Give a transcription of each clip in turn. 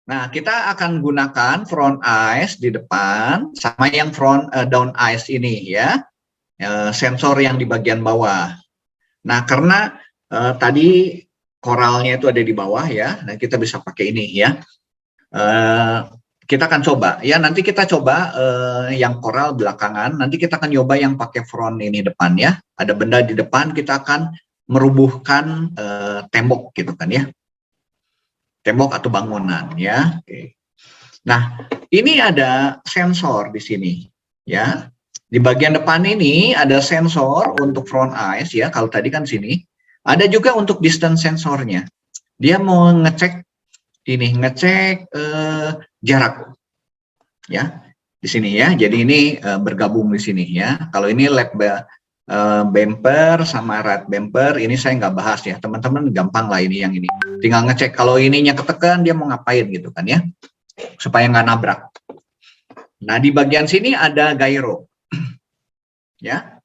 Nah, kita akan gunakan front eyes di depan sama yang front down eyes ini ya, sensor yang di bagian bawah. Nah, karena tadi koralnya itu ada di bawah ya, nah kita bisa pakai ini ya. Kita akan coba ya, nanti kita coba yang koral belakangan, nanti kita akan coba yang pakai front ini depan ya. Ada benda di depan, kita akan merubuhkan tembok gitu kan ya. Tembok atau bangunan ya. Oke. Nah, ini ada sensor di sini ya. Di bagian depan ini ada sensor untuk front eyes ya. Kalau tadi kan sini. Ada juga untuk distance sensornya. Dia mau ngecek ini, ngecek jarak ya di sini ya. Jadi ini bergabung di sini ya. Kalau ini left bumper sama right bumper ini saya nggak bahas ya, teman-teman gampang lah ini yang ini. Tinggal ngecek kalau ininya ketekan dia mau ngapain gitu kan ya, supaya nggak nabrak. Nah di bagian sini ada gyro ya.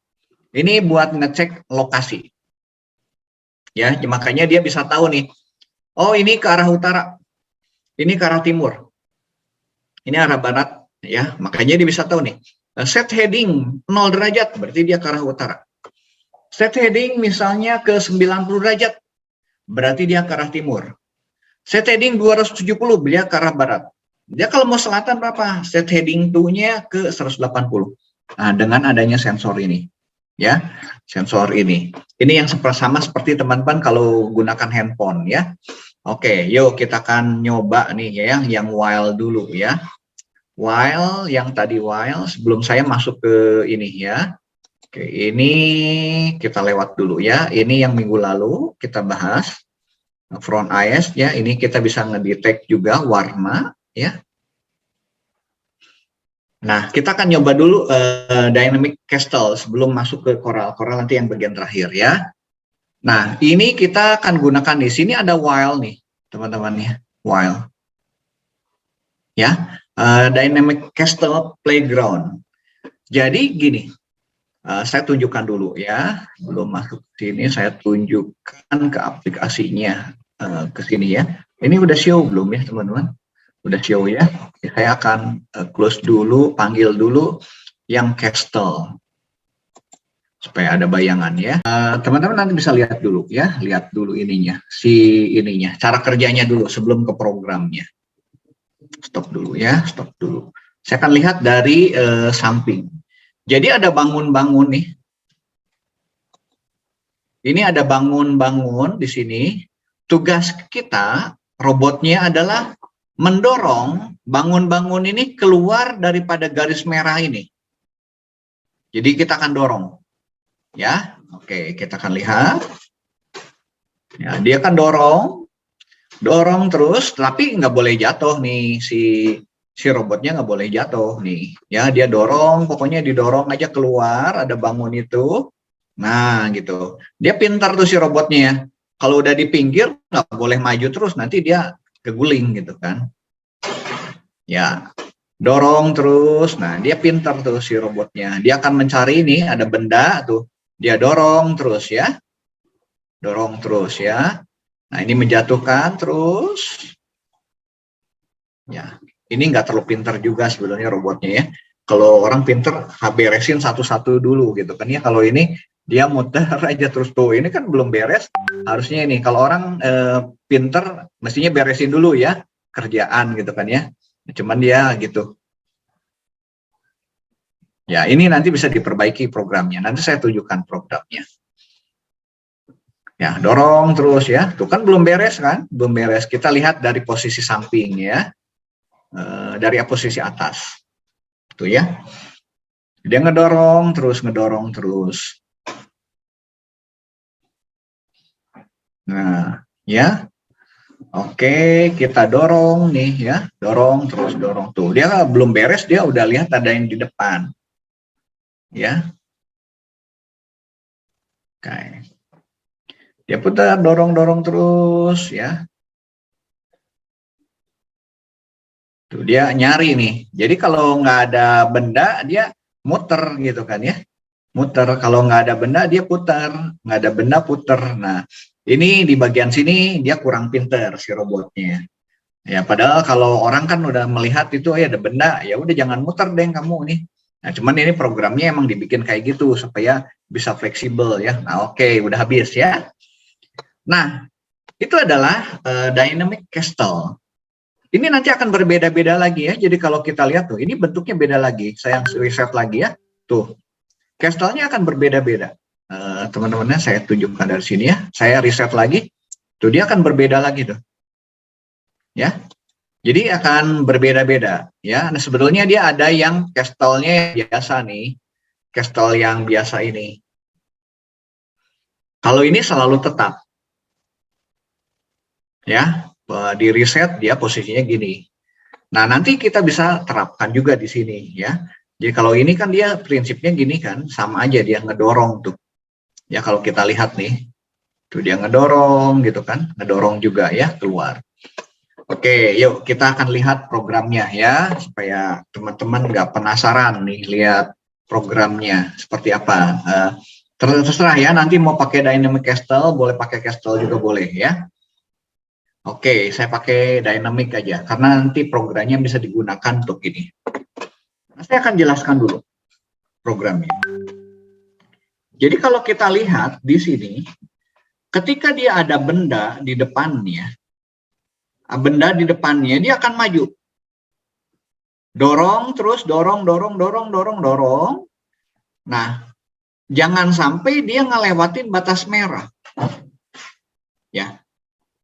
Ini buat ngecek lokasi ya, makanya dia bisa tahu nih. Oh ini ke arah utara, ini ke arah timur, ini arah barat ya, makanya dia bisa tahu nih. Set heading 0 derajat berarti dia ke arah utara. Set heading misalnya ke 90 derajat berarti dia ke arah timur. Set heading 270 dia ke arah barat. Dia kalau mau selatan berapa? Set heading 2-nya ke 180. Nah, dengan adanya sensor ini ya, sensor ini. Ini yang sama seperti teman-teman kalau gunakan handphone ya. Oke, yuk kita akan nyoba nih ya yang while dulu ya. While yang tadi while sebelum saya masuk ke ini ya. Oke, ini kita lewat dulu ya. Ini yang minggu lalu kita bahas front eyes ya. Ini kita bisa ngedetect juga warna ya. Nah, kita akan nyoba dulu dynamic castle sebelum masuk ke coral nanti yang bagian terakhir ya. Nah, ini kita akan gunakan di sini ada while nih, teman-teman ya. While. Ya. Dynamic castle playground. Jadi gini, saya tunjukkan dulu ya, belum masuk ke sini saya tunjukkan ke aplikasinya ke sini ya. Ini udah show belum ya teman-teman? Udah show ya. Oke, saya akan close dulu, panggil dulu yang castle supaya ada bayangan ya. Teman-teman nanti bisa lihat dulu ya, lihat dulu ininya, cara kerjanya dulu sebelum ke programnya. Stop dulu ya, stop dulu. Saya akan lihat dari samping. Jadi ada bangun-bangun nih. Ini ada bangun-bangun di sini. Tugas kita, robotnya adalah mendorong bangun-bangun ini keluar daripada garis merah ini. Jadi kita akan dorong. Ya, oke, kita akan lihat. Ya, dia akan dorong terus, tapi nggak boleh jatuh nih si robotnya, nggak boleh jatuh nih ya. Dia dorong, pokoknya didorong aja keluar, ada bangun itu. Nah gitu, dia pintar tuh si robotnya. Kalau udah di pinggir nggak boleh maju terus, nanti dia keguling gitu kan ya. Dorong terus, nah dia pintar tuh si robotnya, dia akan mencari ini ada benda tuh, dia dorong terus ya, dorong terus ya. Nah ini menjatuhkan terus ya. Ini nggak terlalu pintar juga sebenarnya robotnya ya. Kalau orang pintar beresin satu-satu dulu gitu kan ya. Kalau ini dia muter aja terus tuh. Ini kan belum beres. Harusnya ini kalau orang pintar mestinya beresin dulu ya kerjaan gitu kan ya. Cuman dia gitu. Ya ini nanti bisa diperbaiki programnya. Nanti saya tunjukkan programnya. Ya dorong terus ya. Tuh kan belum beres kan? Belum beres. Kita lihat dari posisi samping ya. Dari posisi atas tuh ya, dia ngedorong terus. Nah ya, oke, kita dorong nih ya, dorong terus tuh. Dia belum beres, dia udah lihat ada yang di depan ya. Oke, dia putar dorong terus ya. Tuh dia nyari nih. Jadi kalau nggak ada benda dia muter gitu kan ya. Muter, kalau nggak ada benda dia putar, nggak ada benda puter. Nah ini di bagian sini dia kurang pinter si robotnya. Ya, padahal kalau orang kan udah melihat itu ya ada benda, ya udah jangan muter deh kamu nih. Nah, cuman ini programnya emang dibikin kayak gitu supaya bisa fleksibel ya. Nah, oke, udah habis ya. Nah, itu adalah dynamic castle. Ini nanti akan berbeda-beda lagi ya. Jadi kalau kita lihat tuh, ini bentuknya beda lagi. Saya riset lagi ya. Tuh, castle-nya akan berbeda-beda. Teman-temannya saya tunjukkan dari sini ya. Saya riset lagi. Tuh, dia akan berbeda lagi tuh. Ya. Jadi akan berbeda-beda ya. Nah, sebetulnya dia ada yang castle-nya yang biasa nih. Castle yang biasa ini. Kalau ini selalu tetap. Ya, di riset dia posisinya gini. Nah, nanti kita bisa terapkan juga di sini ya. Jadi kalau ini kan dia prinsipnya gini kan, sama aja dia ngedorong tuh. Ya kalau kita lihat nih, tuh dia ngedorong gitu kan, ngedorong juga ya keluar. Oke, yuk kita akan lihat programnya ya, supaya teman-teman nggak penasaran nih lihat programnya seperti apa. Terserah ya, nanti mau pakai dynamic castle, boleh pakai castle juga boleh ya. Oke, saya pakai dynamic aja, karena nanti programnya bisa digunakan untuk ini. Nah, saya akan jelaskan dulu programnya. Jadi kalau kita lihat di sini, ketika dia ada benda di depannya, dia akan maju. Dorong, terus dorong, dorong, dorong, dorong, dorong. Nah, jangan sampai dia ngelewatin batas merah. Ya.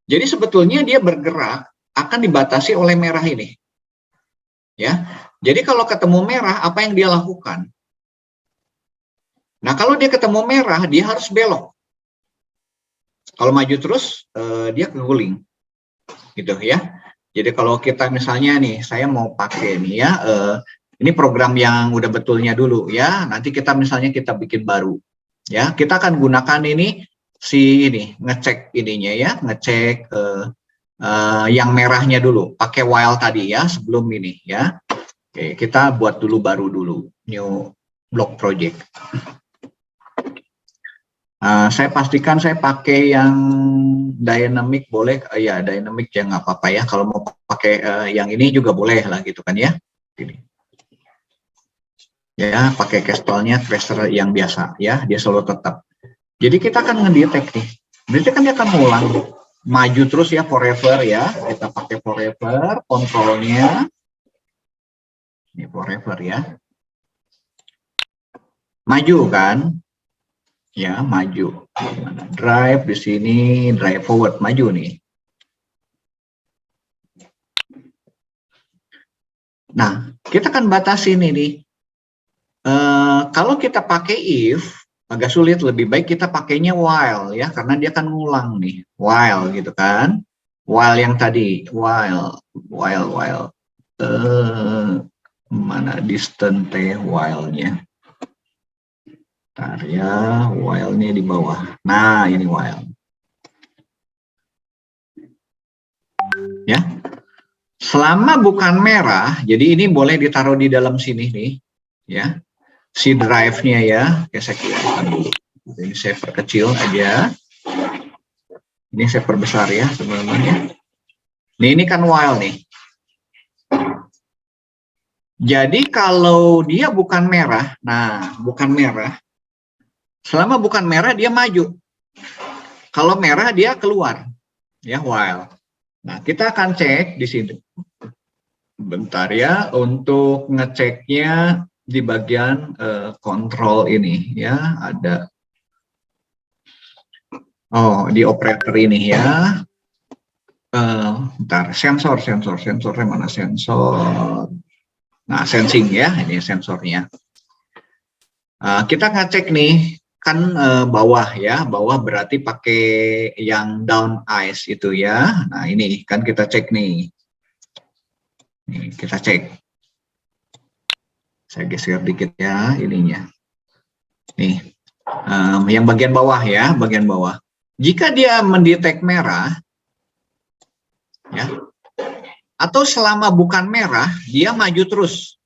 Jadi sebetulnya dia bergerak akan dibatasi oleh merah ini. Ya. Jadi kalau ketemu merah, apa yang dia lakukan? Nah, kalau dia ketemu merah, dia harus belok. Kalau maju terus, dia keguling. Gitu ya. Jadi kalau kita misalnya nih, saya mau pakai nih ya, ini program yang udah betulnya dulu ya. Nanti kita misalnya kita bikin baru. Ya, kita akan gunakan ini ngecek ininya ya, ngecek yang merahnya dulu. Pakai while tadi ya, sebelum ini ya. Oke, kita buat dulu baru dulu, new block project. Saya pastikan saya pakai yang dynamic boleh, ya dynamic ya nggak apa-apa ya. Kalau mau pakai yang ini juga boleh lah gitu kan ya. Ini. Ya pakai castle-nya tracer yang biasa ya, dia selalu tetap. Jadi kita akan ngedetect nih. Berarti kan dia akan ngulang, maju terus ya forever ya. Kita pakai forever, kontrolnya ini forever ya. Maju kan? Ya maju. Drive di sini, drive forward maju nih. Nah, kita akan batasin ini. Kalau kita pakai if, agak sulit, lebih baik kita pakainya while ya, karena dia akan ngulang nih, while gitu kan. While yang tadi, while. Mana distant while-nya? Bentar ya, while-nya di bawah. Nah, ini while. Ya. Selama bukan merah, jadi ini boleh ditaruh di dalam sini nih, ya. Si drive-nya ya, oke saya keluarkan dulu. Ini saya perkecil aja. Ini saya perbesar ya, teman-teman ya. Ini kan while nih. Jadi kalau dia bukan merah, nah bukan merah, selama bukan merah dia maju. Kalau merah dia keluar, ya while. Nah kita akan cek di sini. Bentar ya, untuk ngeceknya di bagian kontrol ini ya ada. Oh di operator ini ya. Bentar, sensornya mana sensor? Nah sensing ya, ini sensornya. Kita ngecek nih kan bawah ya, bawah berarti pakai yang down ice itu ya. Nah ini kan kita cek nih, kita cek. Saya geser dikit ya ininya. Nih, yang bagian bawah ya, bagian bawah. Jika dia mendetek merah, ya, atau selama bukan merah dia maju terus.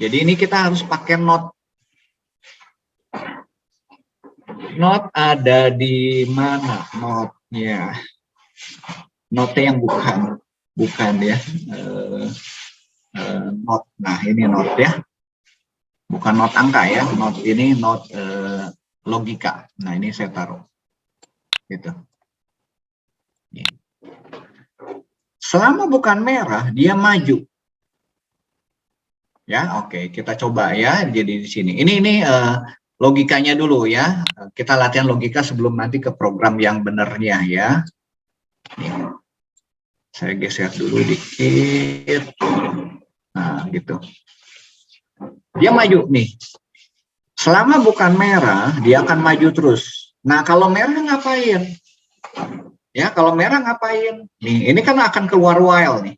Jadi ini kita harus pakai not. Not ada di mana notnya? Notnya yang bukan. bukan ya, not. Nah ini not ya, bukan not angka ya, not ini not logika. Nah ini saya taruh gitu. Selama bukan merah dia maju ya. Oke, kita coba ya. Jadi di sini ini logikanya dulu ya. Kita latihan logika sebelum nanti ke program yang benernya ya. Nih. Saya geser dulu dikit. Nah, gitu. Dia maju nih. Selama bukan merah, dia akan maju terus. Nah, kalau merah ngapain? Ya, kalau merah ngapain? Nih, ini kan akan keluar while nih.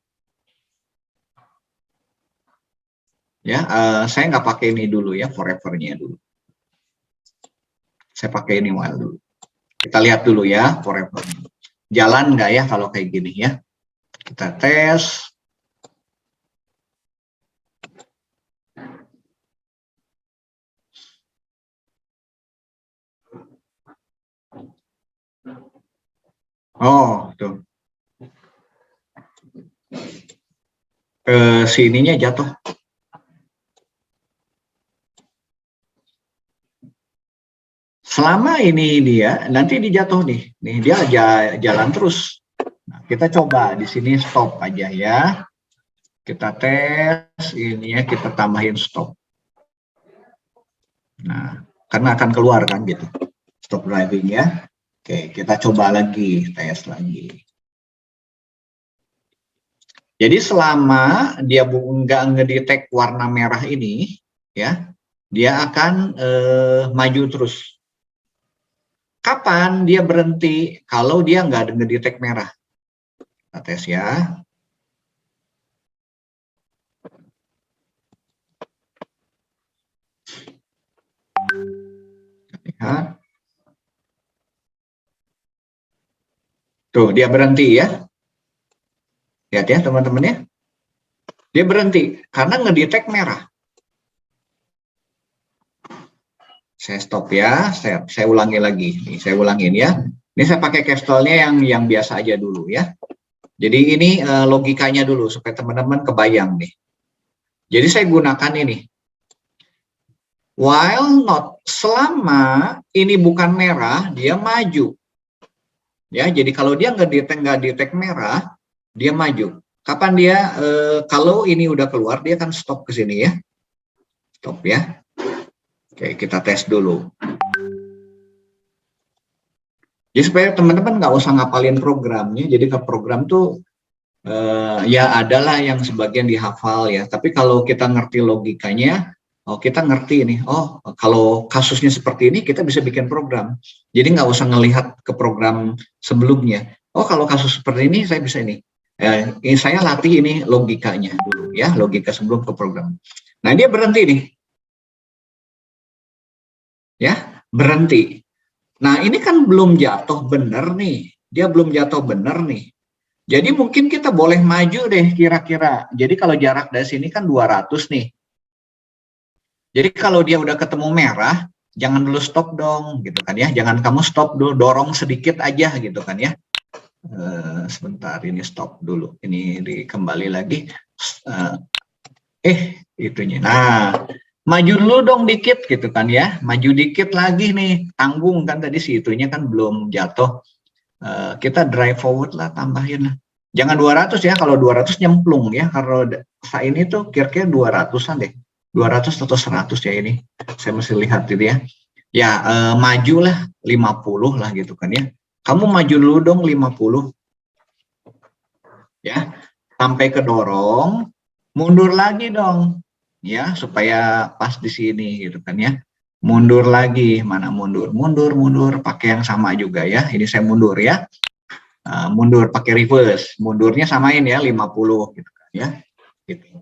Ya, saya nggak pakai ini dulu ya, forever-nya dulu. Saya pakai ini while dulu. Kita lihat dulu ya, forever. Jalan nggak ya kalau kayak gini ya? Kita tes. Oh, tuh. Sininya jatuh. Selama ini dia, nanti dijatuh nih. Nih dia jalan terus. Nah, kita coba di sini stop aja ya. Kita tes ini ya, kita tambahin stop. Nah, karena akan keluar kan gitu. Stop driving ya. Oke, kita coba lagi, tes lagi. Jadi selama dia nggak ngedetect warna merah ini, ya, dia akan maju terus. Kapan dia berhenti? Kalau dia nggak ngedetect merah. Kita tes ya. Lihat. Tuh, dia berhenti ya. Lihat ya teman-teman ya. Dia berhenti karena ngedetect merah. Saya stop ya, saya ulangi lagi. Nih, saya ulangin ya. Ini saya pakai castle-nya yang biasa aja dulu ya. Jadi ini logikanya dulu supaya teman-teman kebayang nih. Jadi saya gunakan ini. While not, selama ini bukan merah, dia maju. Ya, jadi kalau dia nggak detect merah, dia maju. Kapan dia? Kalau ini udah keluar, dia akan stop ke sini ya. Stop ya. Oke, kita tes dulu. Jadi supaya teman-teman nggak usah ngapalin programnya, jadi ke program tuh ya adalah yang sebagian dihafal ya. Tapi kalau kita ngerti logikanya, oh kita ngerti nih, oh kalau kasusnya seperti ini kita bisa bikin program. Jadi nggak usah ngelihat ke program sebelumnya. Oh kalau kasus seperti ini saya bisa ini. Ini saya latih ini logikanya dulu ya, logika sebelum ke program. Nah dia berhenti nih, ya berhenti. Nah ini kan belum jatuh bener nih, dia belum jatuh bener nih. Jadi mungkin kita boleh maju deh kira-kira. Jadi kalau jarak dari sini kan 200 nih. Jadi kalau dia udah ketemu merah, jangan dulu stop dong gitu kan ya. Jangan kamu stop dulu, dorong sedikit aja gitu kan ya. Sebentar ini stop dulu. Ini kembali lagi. Itunya. Nah, maju dulu dong dikit gitu kan ya. Maju dikit lagi nih. Tanggung kan tadi si itunya kan belum jatuh. Kita drive forward lah, tambahin lah. Jangan 200 ya, kalau 200 nyemplung ya. Kalau saat ini tuh kira-kira 200-an deh. 200 atau 100 ya ini. Saya mesti lihat gitu ya. Ya, majulah 50 lah gitu kan ya. Kamu maju dulu dong 50. Ya, sampai kedorong, mundur lagi dong. Ya, supaya pas di sini gitu kan ya. Mundur lagi, mana mundur? Mundur, pakai yang sama juga ya. Ini saya mundur ya. Mundur pakai reverse, mundurnya samain ya 50 gitu kan ya. Gitu.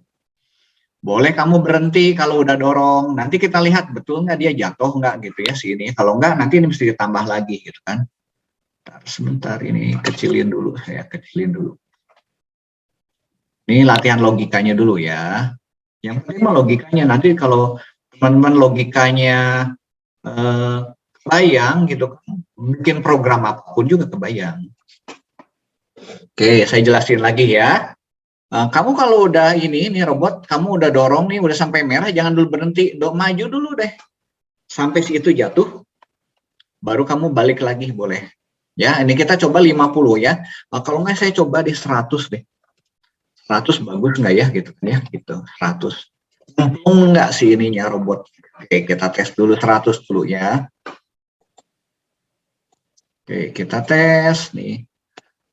Boleh kamu berhenti kalau udah dorong, nanti kita lihat betul nggak dia jatuh nggak gitu ya sini. Kalau nggak nanti ini mesti ditambah lagi gitu kan. Sebentar ini kecilin dulu, saya kecilin dulu. Ini latihan logikanya dulu ya. Yang pertama logikanya, nanti kalau teman-teman logikanya kebayang gitu, bikin program apapun juga kebayang. Oke, saya jelasin lagi ya. Kamu kalau udah ini robot, kamu udah dorong nih, udah sampai merah, jangan dulu berhenti, maju dulu deh. Sampai situ jatuh, baru kamu balik lagi boleh. Ya, ini kita coba 50 ya. Kalau nggak saya coba di 100 deh. 100 bagus nggak ya gitu kan ya, gitu. 100. Nggak sih ininya robot. Oke, kita tes dulu 100 dulu ya. Oke, kita tes nih.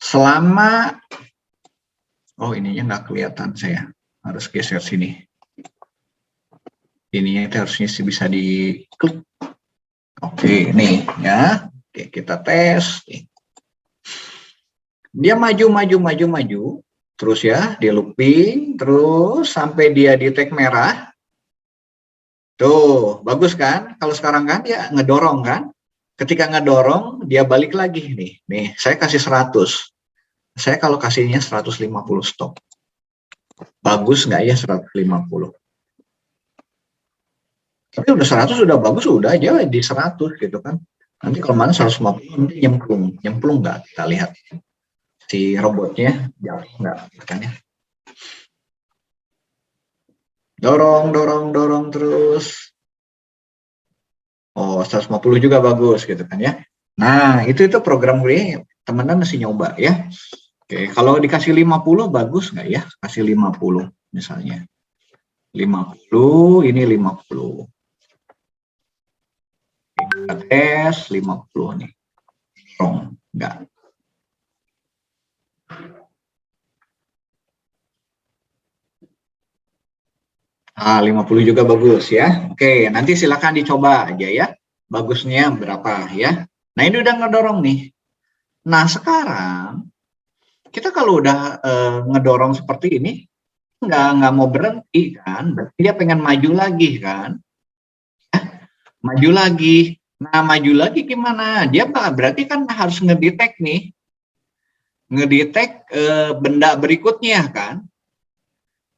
Selama ininya nggak kelihatan, saya harus geser sini. Ininya itu harusnya bisa diklik. Oke, nih ya. Oke, kita tes. Dia maju, terus ya, dia looping, terus sampai dia di tag merah. Tuh, bagus kan? Kalau sekarang kan dia ngedorong kan? Ketika ngedorong, dia balik lagi nih. Nih, saya kasih 100. Saya kalau kasihnya 150 stop. Bagus nggak ya 150? Tapi udah 100 sudah bagus, udah aja di 100 gitu kan. Nanti kalau mana 150 nanti nyemplung nggak, kita lihat si robotnya jauh nggak kan ya. Dorong terus. Oh, 150 juga bagus gitu kan ya. Nah, itu program gue, teman-teman masih nyoba ya. Oke, kalau dikasih 50 bagus nggak ya? Kasih 50 misalnya. 50, ini 50. Kita tes 50 nih. Wrong, enggak. Ah, 50 juga bagus ya. Oke, nanti silakan dicoba aja ya. Bagusnya berapa ya. Nah, ini udah ngedorong nih. Nah, sekarang kita kalau udah ngedorong seperti ini, nggak mau berhenti kan, berarti dia pengen maju lagi kan. Maju lagi. Nah, maju lagi gimana? Dia berarti kan harus ngedetect nih. Ngedetect benda berikutnya kan.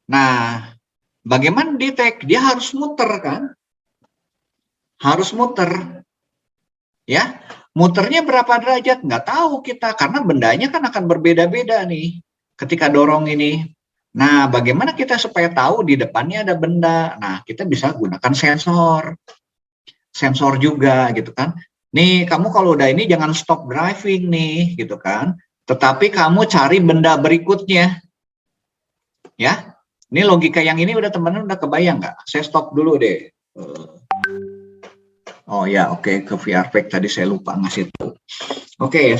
Nah, bagaimana detect? Dia harus muter kan? Harus muter. Ya, muternya berapa derajat? Nggak tahu kita, karena bendanya kan akan berbeda-beda nih ketika dorong ini. Nah, bagaimana kita supaya tahu di depannya ada benda? Nah, kita bisa gunakan sensor. Sensor juga gitu kan. Nih, kamu kalau udah ini jangan stop driving nih gitu kan. Tetapi kamu cari benda berikutnya. Ya. Ini logika yang ini udah teman-teman udah kebayang nggak? Saya stop dulu deh. Oh ya, oke, ke VRFX tadi saya lupa ngasih tahu. Oke,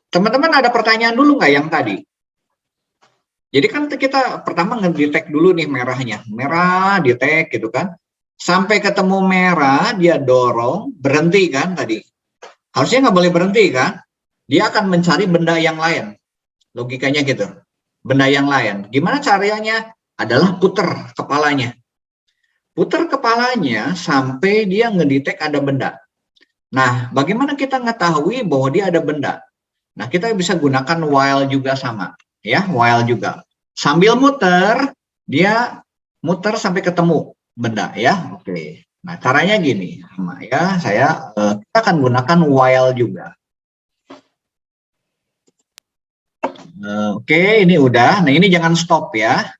teman-teman ada pertanyaan dulu nggak yang tadi? Jadi kan kita pertama ngedetect dulu nih merahnya. Merah, detect gitu kan. Sampai ketemu merah, dia dorong, berhenti kan tadi. Harusnya nggak boleh berhenti kan. Dia akan mencari benda yang lain. Logikanya gitu. Benda yang lain. Gimana caranya? Adalah puter kepalanya. Puter kepalanya sampai dia ngedetect ada benda. Nah, bagaimana kita mengetahui bahwa dia ada benda? Nah, kita bisa gunakan while juga sama. Ya, while juga. Sambil muter, dia muter sampai ketemu benda ya. Oke. Nah, caranya gini, sama ya. Kita akan gunakan while juga. Oke, ini udah. Nah, ini jangan stop ya.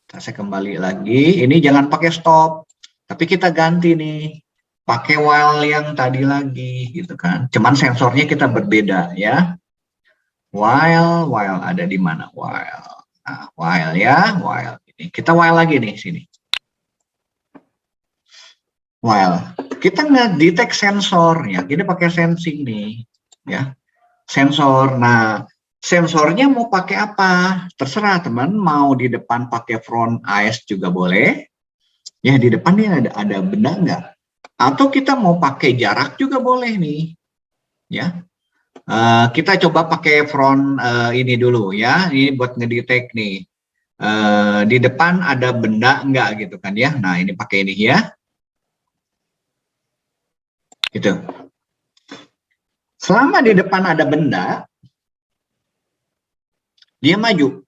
Saya kembali lagi. Ini jangan pakai stop. Tapi kita ganti nih. Pakai while yang tadi lagi gitu kan. Cuman sensornya kita berbeda ya. While ada di mana? While. Nah, while ya, while. Ini. Kita while lagi nih sini. While. Kita nge-detect sensor ya. Kita pakai sensing nih. Ya. Sensor. Nah, sensornya mau pakai apa? Terserah teman, mau di depan pakai front eyes juga boleh. Ya, di depan ini ada benda nggak? Atau kita mau pakai jarak juga boleh nih. Ya. Kita coba pakai front ini dulu ya. Ini buat ngedetect nih. Di depan ada benda nggak gitu kan ya. Nah, ini pakai ini ya. Gitu. Selama di depan ada benda, dia maju.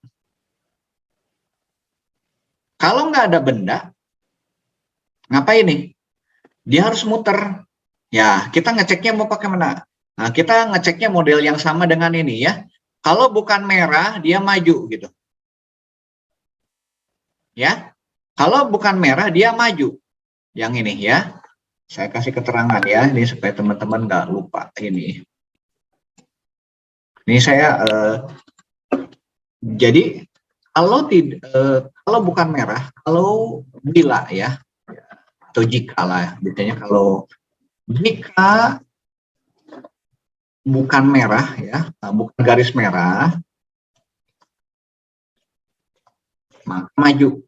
Kalau nggak ada benda, ngapain nih? Dia harus muter. Ya, kita ngeceknya mau pakai mana? Nah, kita ngeceknya model yang sama dengan ini ya. Kalau bukan merah, dia maju gitu. Ya. Kalau bukan merah, dia maju. Yang ini ya. Saya kasih keterangan ya, ini supaya teman-teman nggak lupa ini. Ini saya jadi kalau bukan merah, kalau bila ya, atau jika lah, biasanya kalau jika bukan merah ya, bukan garis merah, maka maju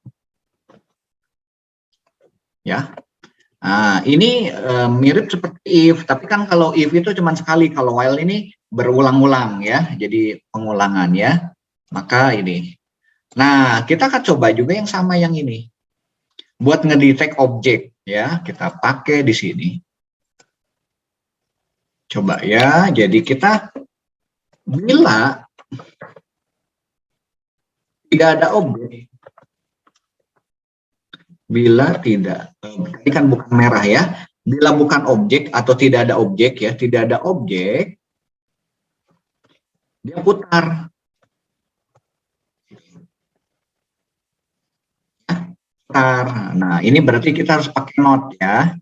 ya. Nah, ini mirip seperti if, tapi kan kalau if itu cuma sekali, kalau while ini berulang-ulang ya, jadi pengulangan ya. Maka ini. Nah, kita akan coba juga yang sama yang ini. Buat ngedetect objek ya, kita pakai di sini. Coba ya, jadi kita bila tidak ada objek, bila tidak, ini kan bukan merah ya, bila bukan objek atau tidak ada objek ya, tidak ada objek, dia putar. Putar. Nah, ini berarti kita harus pakai not ya.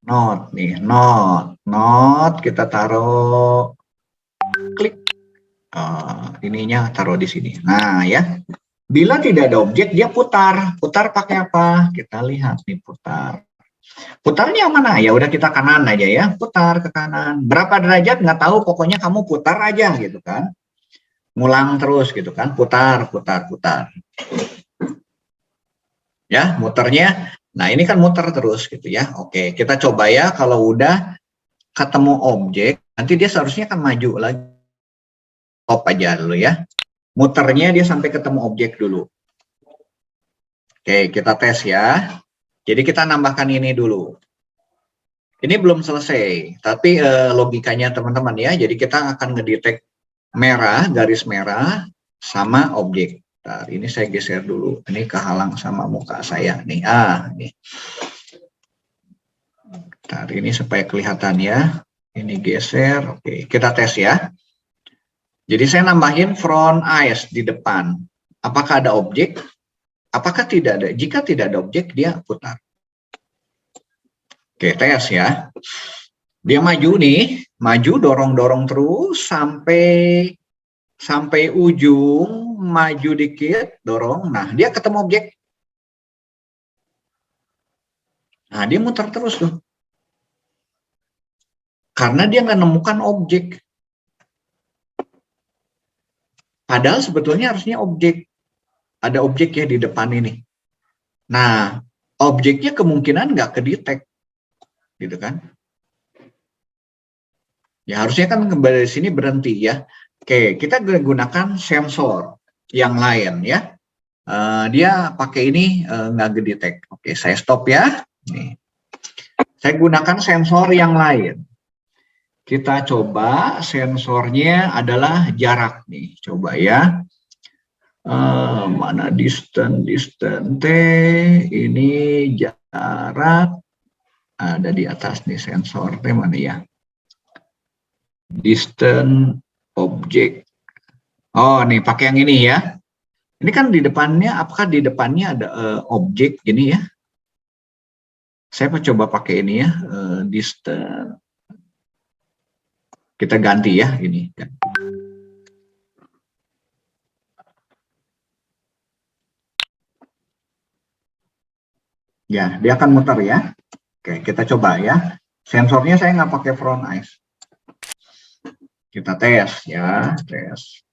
Not nih, not kita taruh klik. Ininya taruh di sini. Nah, ya. Bila tidak ada objek, dia putar. Putar pakai apa? Kita lihat nih putar. Putarnya mana? Ya udah kita kanan aja ya. Putar ke kanan. Berapa derajat nggak tahu, pokoknya kamu putar aja gitu kan. Ngulang terus gitu kan. Putar, putar, putar. Ya, muternya. Nah, ini kan muter terus gitu ya. Oke, kita coba ya kalau udah ketemu objek, nanti dia seharusnya akan maju lagi. Stop aja dulu ya. Muternya dia sampai ketemu objek dulu. Oke, kita tes ya. Jadi kita nambahkan ini dulu. Ini belum selesai, tapi logikanya teman-teman ya. Jadi kita akan ngedetect merah, garis merah, sama objek. Nah, ini saya geser dulu. Ini kehalang sama muka saya nih. Nih. Nah, ini supaya kelihatan ya. Ini geser. Oke, kita tes ya. Jadi saya nambahin front eyes di depan. Apakah ada objek? Apakah tidak ada? Jika tidak ada objek, dia putar. Oke, tes ya. Dia maju nih, maju dorong-dorong terus sampai ujung, maju dikit, dorong. Nah, dia ketemu objek. Nah, dia muter terus tuh. Karena dia nggak nemukan objek. Padahal sebetulnya harusnya objek. Ada objek ya di depan ini. Nah, objeknya kemungkinan nggak kedetek. Gitu kan. Ya harusnya kan kembali dari sini berhenti ya. Oke, kita gunakan sensor yang lain ya. Dia pakai ini nggak kedetek. Oke, saya stop ya. Nih. Saya gunakan sensor yang lain. Kita coba sensornya adalah jarak nih, coba ya. Mana distance T, ini jarak, ada di atas nih sensor T mana ya. Distance object. Oh nih pakai yang ini ya. Ini kan di depannya, apakah di depannya ada objek gini ya. Saya mau coba pakai ini ya, distance. Kita ganti ya ini. Ya, dia akan muter ya. Oke, kita coba ya. Sensornya saya nggak pakai front eyes. Kita tes ya, tes.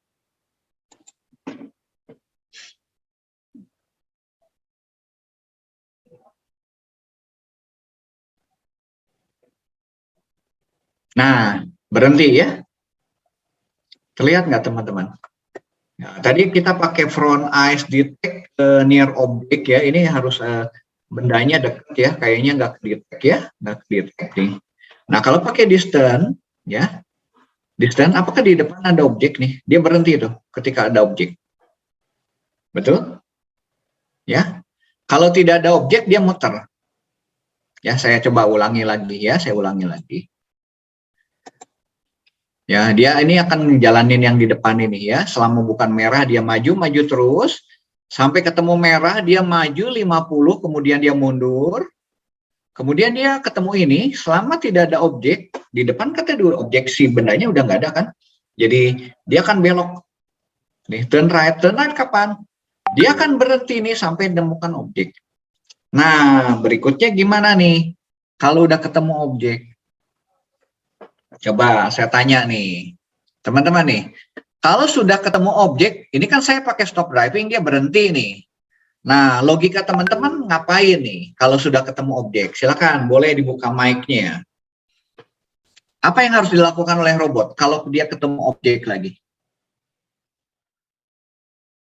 Nah, berhenti ya. Terlihat nggak teman-teman? Nah, tadi kita pakai front eyes detect near object ya. Ini harus bendanya dekat ya. Kayaknya nggak detect ya, nggak detect nih. Nah, kalau pakai distance ya, distance apakah di depan ada objek nih? Dia berhenti tuh ketika ada objek. Betul? Ya. Kalau tidak ada objek dia muter. Ya, saya coba ulangi lagi ya, saya ulangi lagi. Ya, dia ini akan ngejalanin yang di depan ini ya. Selama bukan merah dia maju terus sampai ketemu merah dia maju 50 kemudian dia mundur. Kemudian dia ketemu ini, selama tidak ada objek di depan kata dua objek si bendanya udah nggak ada kan. Jadi dia akan belok. Nih, turn right kapan? Dia akan berhenti nih sampai menemukan objek. Nah, berikutnya gimana nih? Kalau udah ketemu objek, coba saya tanya nih, teman-teman nih, kalau sudah ketemu objek, ini kan saya pakai stop driving, dia berhenti nih. Nah, logika teman-teman ngapain nih kalau sudah ketemu objek? Silakan, boleh dibuka mic-nya. Apa yang harus dilakukan oleh robot kalau dia ketemu objek lagi?